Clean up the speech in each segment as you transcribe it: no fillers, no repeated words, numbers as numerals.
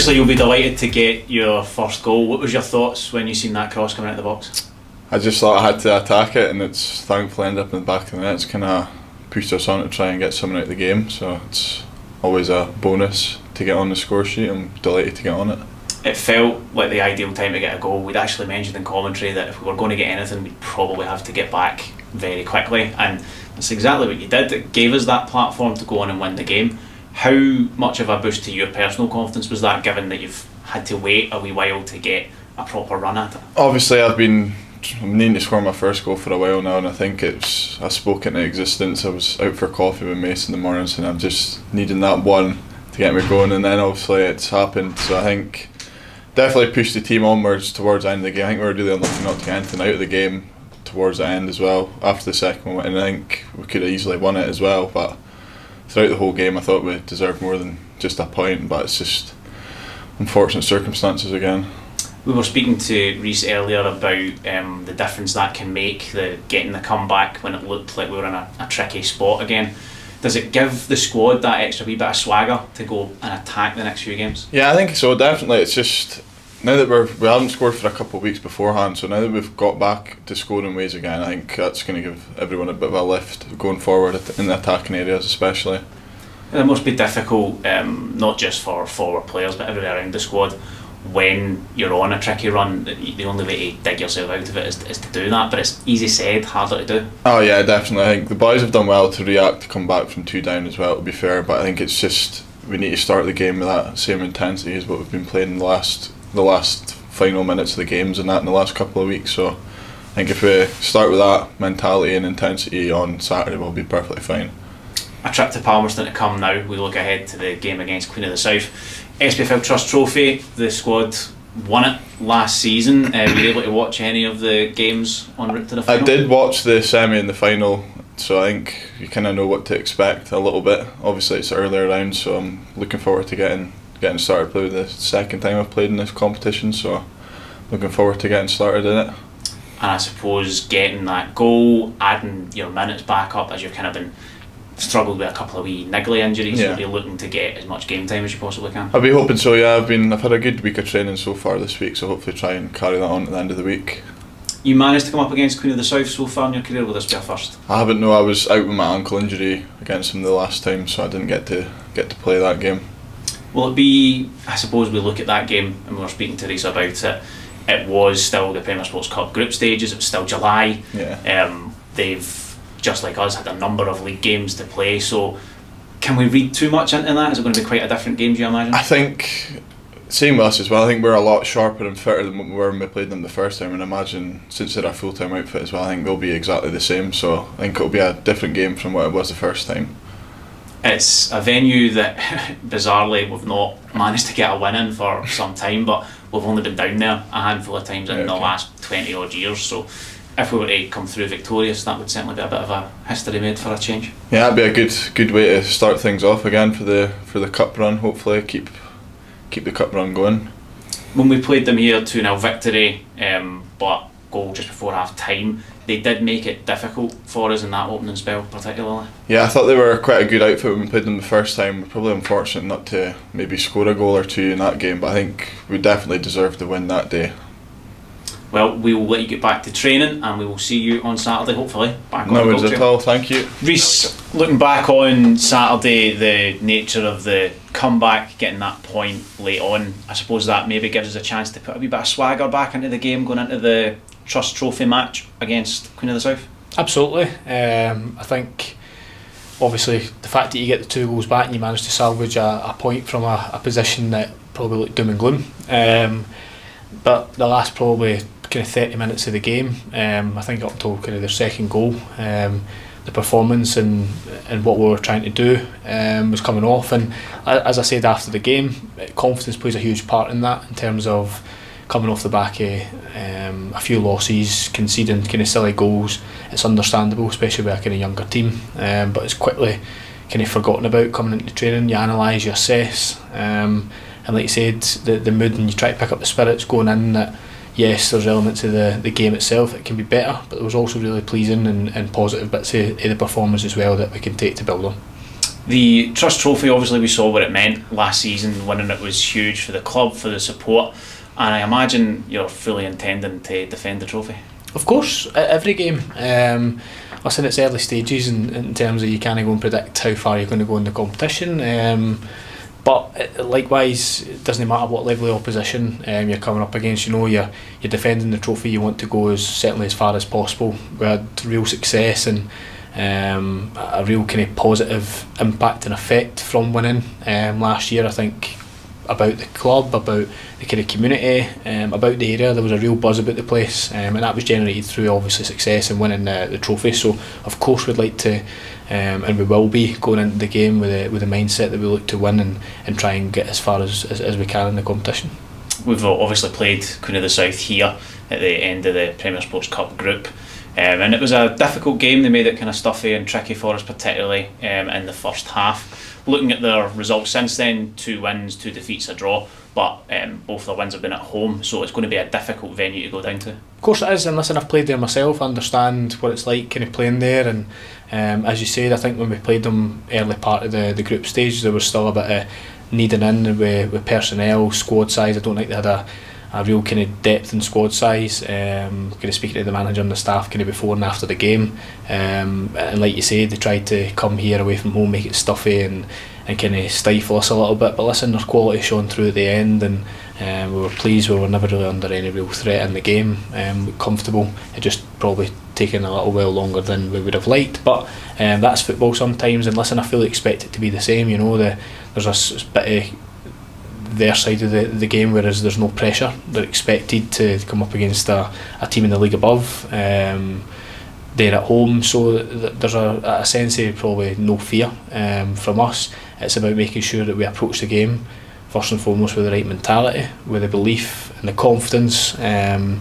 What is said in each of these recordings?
Obviously you'll be delighted to get your first goal. What was your thoughts when you seen that cross coming out of the box? I just thought I had to attack it, and it's thankfully ended up in the back of the net. It's kind of pushed us on to try and get someone out of the game, so it's always a bonus to get on the score sheet. I'm delighted to get on it. It felt like the ideal time to get a goal. We'd actually mentioned in commentary that if we were going to get anything, we'd probably have to get back very quickly, and that's exactly what you did. It gave us that platform to go on and win the game. How much of a boost to your personal confidence was that, given that you've had to wait a wee while to get a proper run at it? Obviously I'm needing to score my first goal for a while now, and I think I spoke into existence. I was out for coffee with mates in the mornings, and I'm just needing that one to get me going, and then obviously it's happened. So I think definitely pushed the team onwards towards the end of the game. I think we were really unlucky not to get anything out of the game towards the end as well after the second one, and I think we could have easily won it as well, but throughout the whole game I thought we deserved more than just a point, but it's just unfortunate circumstances again. We were speaking to Rhys earlier about the difference that can make, getting the comeback when it looked like we were in a tricky spot again. Does it give the squad that extra wee bit of swagger to go and attack the next few games? Yeah, I think so, definitely. It's just now that we haven't scored for a couple of weeks beforehand, so now that we've got back to scoring ways again, I think that's going to give everyone a bit of a lift going forward in the attacking areas especially. It must be difficult, not just for forward players but everywhere around the squad, when you're on a tricky run. The only way to dig yourself out of it is to do that, but it's easy said, harder to do. Oh yeah, definitely. I think the boys have done well to react, to come back from 2 down as well, to be fair, but I think it's just we need to start the game with that same intensity as what we've been playing in the last final minutes of the games and that in the last couple of weeks. So I think if we start with that mentality and intensity on Saturday, we'll be perfectly fine. A trip to Palmerston to come now. We look ahead to the game against Queen of the South. SPFL Trust Trophy, the squad won it last season. Were you able to watch any of the games en route to the final? I did watch the semi and the final, so I think you kind of know what to expect a little bit. Obviously it's earlier round, so I'm looking forward to getting started. Probably the second time I've played in this competition, so looking forward to getting started in it. And I suppose getting that goal, adding your minutes back up as you've kind of been struggled with a couple of wee niggly injuries, yeah. You'll be looking to get as much game time as you possibly can. I'll be hoping so, yeah. I've had a good week of training so far this week, so hopefully try and carry that on at the end of the week. You managed to come up against Queen of the South so far in your career. Will this be a first? I haven't, no. I was out with my ankle injury against them the last time, so I didn't get to play that game. Will it be, I suppose we look at that game and we were speaking to Rhys about it, it was still the Premier Sports Cup group stages, it was still July. Yeah. They've, just like us, had a number of league games to play, so can we read too much into that? Is it going to be quite a different game, do you imagine? I think, same with us as well, I think we're a lot sharper and fitter than we were when we played them the first time, and I imagine since they're a full-time outfit as well, I think they'll be exactly the same, so I think it'll be a different game from what it was the first time. It's a venue that bizarrely we've not managed to get a win in for some time, but we've only been down there a handful of times in the last 20 odd years, so if we were to come through victorious, that would certainly be a bit of a history made for a change. Yeah, that'd be a good way to start things off again for the cup run. Hopefully keep the cup run going. When we played them here, 2-0 victory, but goal just before half time, they did make it difficult for us in that opening spell particularly. Yeah, I thought they were quite a good outfit when we played them the first time. We're probably unfortunate not to maybe score a goal or two in that game, but I think we definitely deserved to win that day. Well, we will let you get back to training and we will see you on Saturday, hopefully. No worries at all, thank you. Rhys, looking back on Saturday, the nature of the comeback, getting that point late on, I suppose that maybe gives us a chance to put a wee bit of swagger back into the game going into the Trust Trophy match against Queen of the South. Absolutely. I think obviously the fact that you get the 2 goals back and you manage to salvage a point from a position that probably looked doom and gloom. But the last probably kind of 30 minutes of the game, I think up until kind of their second goal, the performance and what we were trying to do was coming off, and as I said after the game, confidence plays a huge part in that, in terms of coming off the back of a few losses, conceding kind of silly goals. It's understandable, especially with a kind of younger team, but it's quickly kind of forgotten about coming into training. You analyse, you assess, and like you said, the mood, and you try to pick up the spirits going in that yes, there's elements of the game itself that can be better, but there was also really pleasing and positive bits of the performance as well that we can take to build on. The Trust Trophy, obviously we saw what it meant last season. Winning it was huge for the club, for the support, and I imagine you're fully intending to defend the trophy. Of course, every game. Listen, it's early stages in terms of you can't go and predict how far you're going to go in the competition. But likewise, it doesn't matter what level of opposition you're coming up against. You know, you're defending the trophy. You want to go certainly as far as possible. We had real success and a real kind of positive impact and effect from winning last year. I think about the club, about the kind of community, about the area. There was a real buzz about the place, and that was generated through obviously success and winning the trophy. So of course we'd like to, and we will be going into the game with a mindset that we look to win and try and get as far as we can in the competition. We've obviously played Queen of the South here at the end of the Premier Sports Cup group, and it was a difficult game. They made it kind of stuffy and tricky for us, particularly in the first half. Looking at their results since then, 2 wins, 2 defeats, a draw, but both their wins have been at home, so it's going to be a difficult venue to go down to. Of course it is, and listen, I've played there myself. I understand what it's like kind of playing there, and as you said, I think when we played them early part of the group stage, there was still a bit of needing in with personnel, squad size. I don't think they had a real kind of depth in squad size. Kind of speaking to the manager and the staff kind of before and after the game, and like you say, they tried to come here away from home, make it stuffy and kind of stifle us a little bit. But listen, their quality shone through at the end, and we were pleased. We were never really under any real threat in the game. Comfortable. It just probably taken a little while longer than we would have liked, but that's football sometimes. And listen, I fully expect it to be the same. You know, there's a bit of their side of the game, whereas there's no pressure. They're expected to come up against a team in the league above. They're at home, so there's a sense of probably no fear from us. It's about making sure that we approach the game first and foremost with the right mentality, with the belief and the confidence, and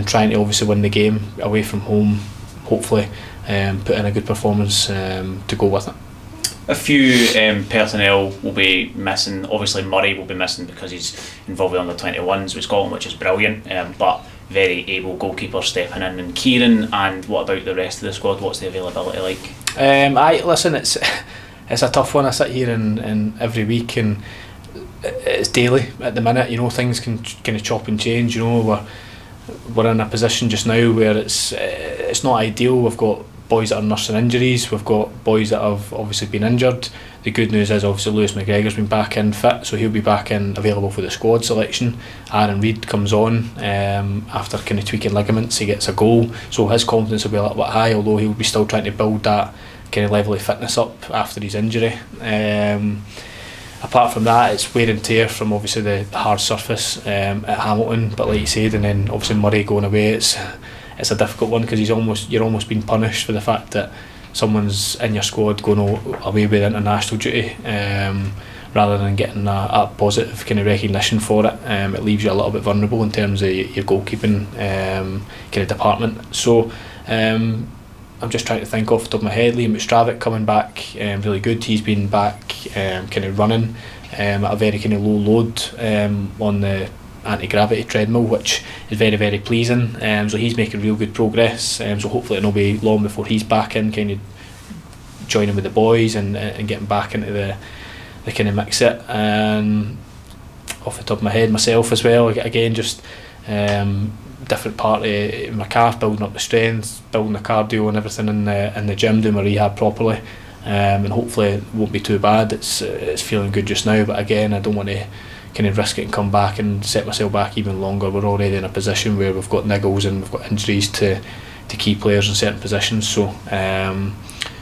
trying to obviously win the game away from home, hopefully put in a good performance to go with it. A few personnel will be missing. Obviously Murray will be missing because he's involved with under-21s with Scotland, which is brilliant, but very able goalkeeper stepping in. And Kieran, and what about the rest of the squad? What's the availability like? Listen, it's a tough one. I sit here and every week, and it's daily at the minute. You know, things can kind of chop and change. You know, we're in a position just now where it's not ideal. We've got boys that are nursing injuries, we've got boys that have obviously been injured. The good news is obviously Lewis McGregor's been back in fit, so he'll be back in available for the squad selection. Reid comes on after kind of tweaking ligaments. He gets a goal, so his confidence will be a little bit high, although he'll be still trying to build that kind of level of fitness up after his injury. Apart from that, it's wear and tear from obviously the hard surface at Hamilton, but like you said, and then obviously Murray going away, it's a difficult one because you're almost being punished for the fact that someone's in your squad going away with international duty, rather than getting a positive kind of recognition for it. It leaves you a little bit vulnerable in terms of your goalkeeping kind of department. So I'm just trying to think off the top of my head. Liam Mustravik coming back, really good. He's been back kind of running at a very kind of low load on the anti-gravity treadmill, which is very, very pleasing. So he's making real good progress. So hopefully it'll not be long before he's back in, kind of joining with the boys and getting back into the kind of mix it. And off the top of my head, myself as well, again, just different part of my calf, building up the strength, building the cardio and everything in the gym, doing my rehab properly, and hopefully it won't be too bad. It's feeling good just now, but again, I don't want to kind of risk it and come back and set myself back even longer. We're already in a position where we've got niggles and we've got injuries to key players in certain positions, so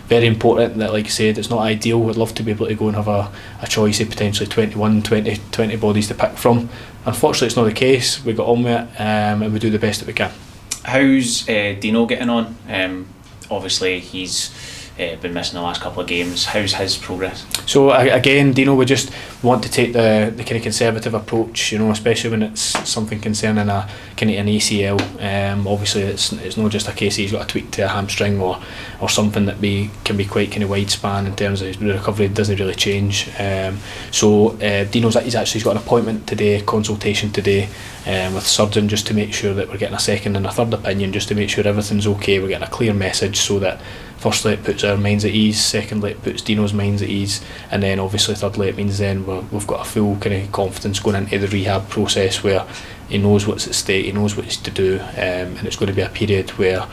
very important that, like I said, it's not ideal. We'd love to be able to go and have a choice of potentially 20 bodies to pick from. Unfortunately it's not the case. We got on with it, and we do the best that we can. How's Dino getting on? Obviously he's been missing the last couple of games. How's his progress? So again, Dino, we just want to take the kind of conservative approach, you know, especially when it's something concerning a kind of an ACL. Obviously it's not just a case he's got a tweak to a hamstring or something that can be quite kind of wide span in terms of his recovery. It doesn't really change. So Dino's he's got an appointment today, consultation today with surgeon, just to make sure that we're getting a second and a third opinion, just to make sure everything's okay. We're getting a clear message so that firstly it puts our minds at ease, secondly it puts Dino's minds at ease, and then obviously thirdly it means then we've got a full kind of confidence going into the rehab process where he knows what's at stake, he knows what he's to do, and it's going to be a period where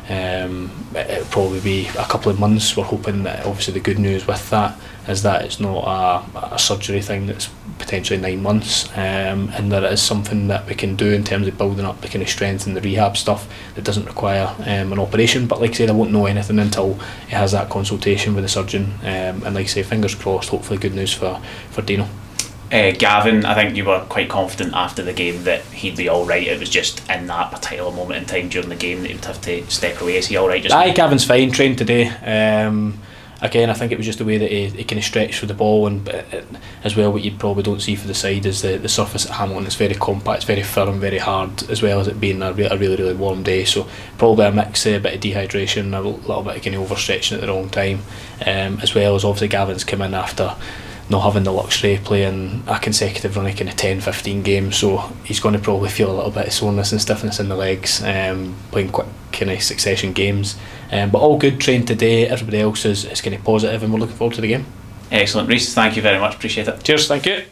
it'll probably be a couple of months. We're hoping that obviously the good news with that is that it's not a surgery thing that's potentially 9 months, and that it is something that we can do in terms of building up the kind of strength and the rehab stuff that doesn't require an operation. But like I said, I won't know anything until he has that consultation with the surgeon, and like I say, fingers crossed, hopefully good news for Dino. Gavin, I think you were quite confident after the game that he'd be alright. It was just in that particular moment in time during the game that he would have to step away. Is he alright? Gavin's fine, trained today. Again, I think it was just the way that he kind of stretched for the ball, and as well what you probably don't see for the side is the surface at Hamilton. It's very compact, it's very firm, very hard, as well as it being a really, really warm day. So probably a mix, a bit of dehydration, a little bit of kind of overstretching at the wrong time, as well as obviously Gavin's come in after not having the luxury of playing a consecutive run of kind of 10-15 games, so he's going to probably feel a little bit of soreness and stiffness in the legs, playing quick kind of succession games, but all good, trained today. Everybody else is kind of positive, and we're looking forward to the game. Excellent, Rhys, thank you very much, appreciate it. Cheers, thank you.